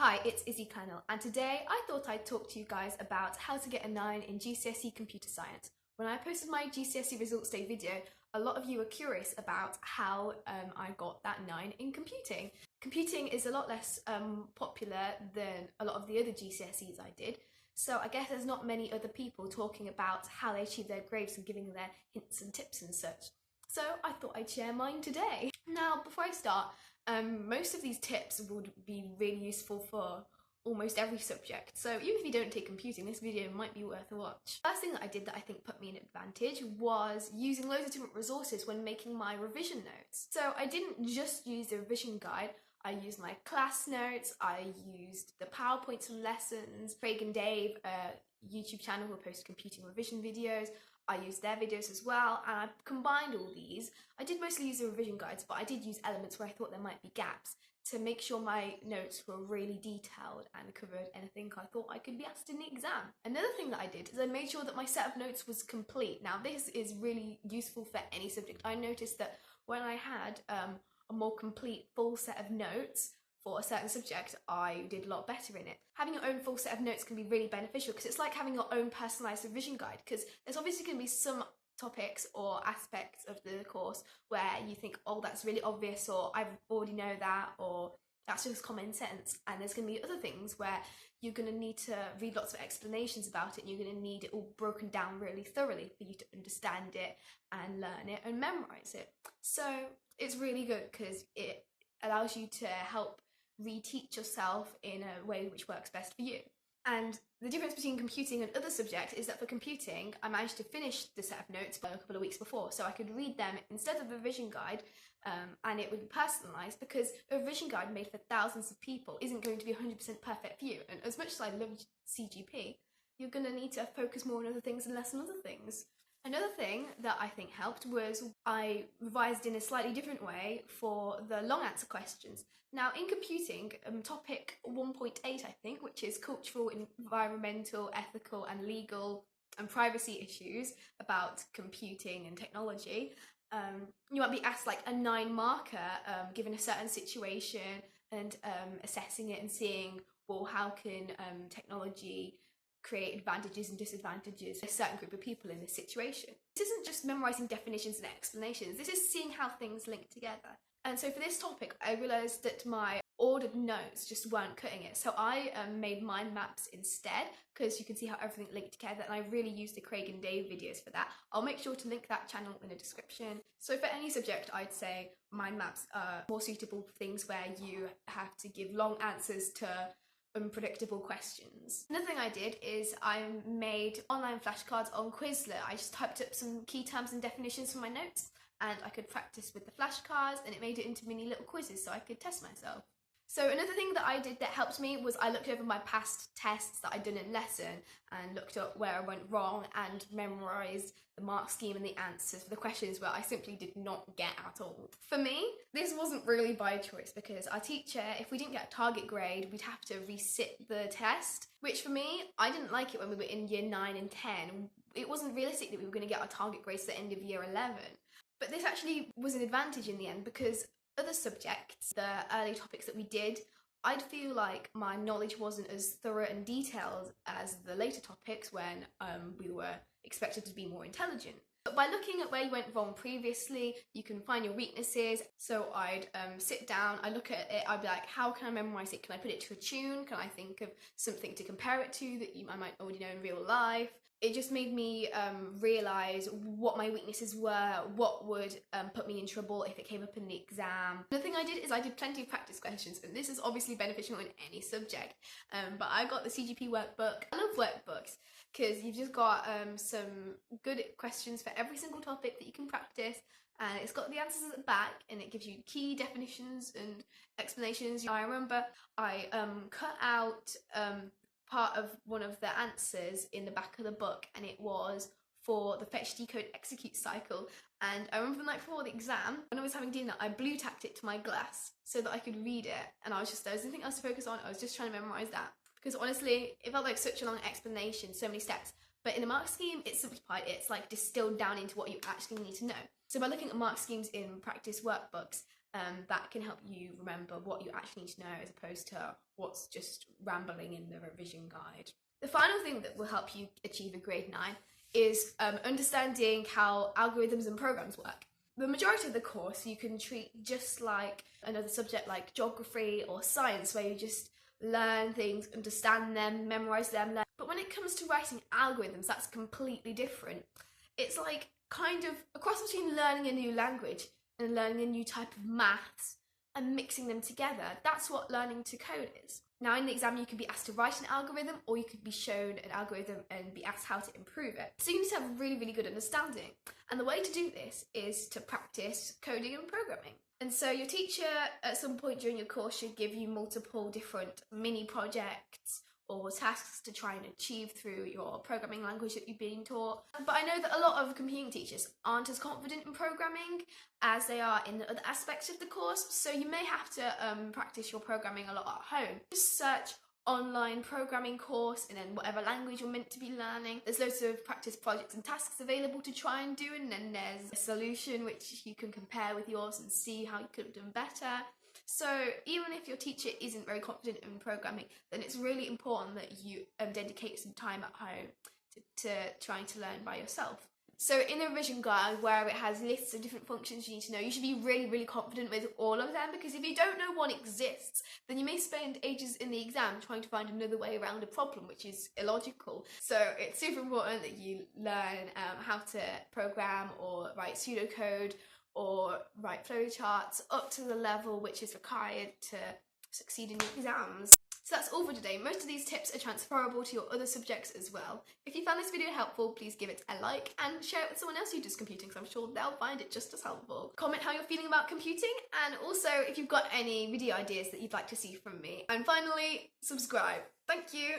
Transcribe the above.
Hi, it's Izzy Clennell, and today I thought I'd talk to you guys about how to get a 9 in GCSE computer science. When I posted my GCSE results day video, a lot of you were curious about how I got that 9 in computing. Computing is a lot less popular than a lot of the other GCSEs I did, so I guess there's not many other people talking about how they achieve their grades and giving their hints and tips and such. So I thought I'd share mine today. Now, before I start, most of these tips would be really useful for almost every subject, so even if you don't take computing, this video might be worth a watch. First thing that I did that I think put me in advantage was using loads of different resources when making my revision notes. So I didn't just use the revision guide, I used my class notes, I used the PowerPoints from lessons, Craig and Dave, a YouTube channel who post computing revision videos, I used their videos as well, and I combined all these. I did mostly use the revision guides, but I did use elements where I thought there might be gaps to make sure my notes were really detailed and covered anything I thought I could be asked in the exam. Another thing that I did is I made sure that my set of notes was complete. Now this is really useful for any subject. I noticed that when I had a more complete full set of notes for a certain subject, I did a lot better in it. Having your own full set of notes can be really beneficial because it's like having your own personalised revision guide, because there's obviously going to be some topics or aspects of the course where you think, oh, that's really obvious, or I already know that, or that's just common sense, and there's going to be other things where you're going to need to read lots of explanations about it, and you're going to need it all broken down really thoroughly for you to understand it and learn it and memorise it. So it's really good because it allows you to help reteach yourself in a way which works best for you. And the difference between computing and other subjects is that for computing, I managed to finish the set of notes a couple of weeks before, so I could read them instead of the revision guide, and it would be personalised, because a revision guide made for thousands of people isn't going to be 100% perfect for you. And as much as I love CGP, you're going to need to focus more on other things and less on other things. Another thing that I think helped was I revised in a slightly different way for the long answer questions. Now in computing, topic 1.8 I think, which is cultural, environmental, ethical and legal and privacy issues about computing and technology, you might be asked like a 9 marker given a certain situation and assessing it and seeing, well, how can technology create advantages and disadvantages for a certain group of people in this situation. This isn't just memorising definitions and explanations, this is seeing how things link together. And so for this topic, I realised that my ordered notes just weren't cutting it. So I made mind maps instead, because you can see how everything linked together, and I really used the Craig and Dave videos for that. I'll make sure to link that channel in the description. So for any subject, I'd say mind maps are more suitable for things where you have to give long answers to unpredictable questions. Another thing I did is I made online flashcards on Quizlet. I just typed up some key terms and definitions for my notes, and I could practice with the flashcards, and it made it into mini little quizzes so I could test myself. So another thing that I did that helped me was I looked over my past tests that I'd done in lesson and looked up where I went wrong and memorised the mark scheme and the answers for the questions where I simply did not get at all. For me, this wasn't really by choice, because our teacher, if we didn't get a target grade, we'd have to resit the test, which for me, I didn't like it when we were in year 9 and 10. It wasn't realistic that we were going to get our target grades at the end of year 11. But this actually was an advantage in the end, because other subjects, the early topics that we did, I'd feel like my knowledge wasn't as thorough and detailed as the later topics when we were expected to be more intelligent. But by looking at where you went wrong previously, you can find your weaknesses. So I'd sit down, I look at it, I'd be like, how can I memorise it? Can I put it to a tune? Can I think of something to compare it to that I might already know in real life? It just made me realise what my weaknesses were, what would put me in trouble if it came up in the exam. The thing I did is I did plenty of practice questions, and this is obviously beneficial in any subject, but I got the CGP workbook. I love workbooks because you've just got some good questions for every single topic that you can practice, and it's got the answers at the back, and it gives you key definitions and explanations. I remember I cut out part of one of the answers in the back of the book, and it was for the fetch, decode, execute cycle. And I remember the night before the exam, when I was having dinner, I blue tacked it to my glass so that I could read it, and there was nothing else to focus on. I was just trying to memorise that, because honestly it felt like such a long explanation, so many steps, but in the mark scheme it's simplified, it's like distilled down into what you actually need to know. So by looking at mark schemes in practice workbooks that can help you remember what you actually need to know as opposed to what's just rambling in the revision guide. The final thing that will help you achieve a grade 9 is understanding how algorithms and programs work. The majority of the course you can treat just like another subject like geography or science, where you just learn things, understand them, memorize them. But when it comes to writing algorithms, that's completely different. It's like kind of a cross between learning a new language and learning a new type of maths and mixing them together. That's what learning to code is. Now in the exam you can be asked to write an algorithm, or you could be shown an algorithm and be asked how to improve it. So you need to have a really, really good understanding. And the way to do this is to practice coding and programming. And so your teacher at some point during your course should give you multiple different mini projects or tasks to try and achieve through your programming language that you've been taught. But I know that a lot of computing teachers aren't as confident in programming as they are in the other aspects of the course, so you may have to practice your programming a lot at home. Just search online programming course and then whatever language you're meant to be learning. There's loads of practice projects and tasks available to try and do, and then there's a solution which you can compare with yours and see how you could have done better. So even if your teacher isn't very confident in programming, then it's really important that you dedicate some time at home to trying to learn by yourself. So in the revision guide, where it has lists of different functions you need to know, you should be really, really confident with all of them, because if you don't know one exists, then you may spend ages in the exam trying to find another way around a problem, which is illogical. So it's super important that you learn how to program or write pseudocode or write flowcharts up to the level which is required to succeed in your exams. So that's all for today. Most of these tips are transferable to your other subjects as well. If you found this video helpful, please give it a like and share it with someone else who does computing, because I'm sure they'll find it just as helpful. Comment how you're feeling about computing, and also if you've got any video ideas that you'd like to see from me. And finally, subscribe. Thank you!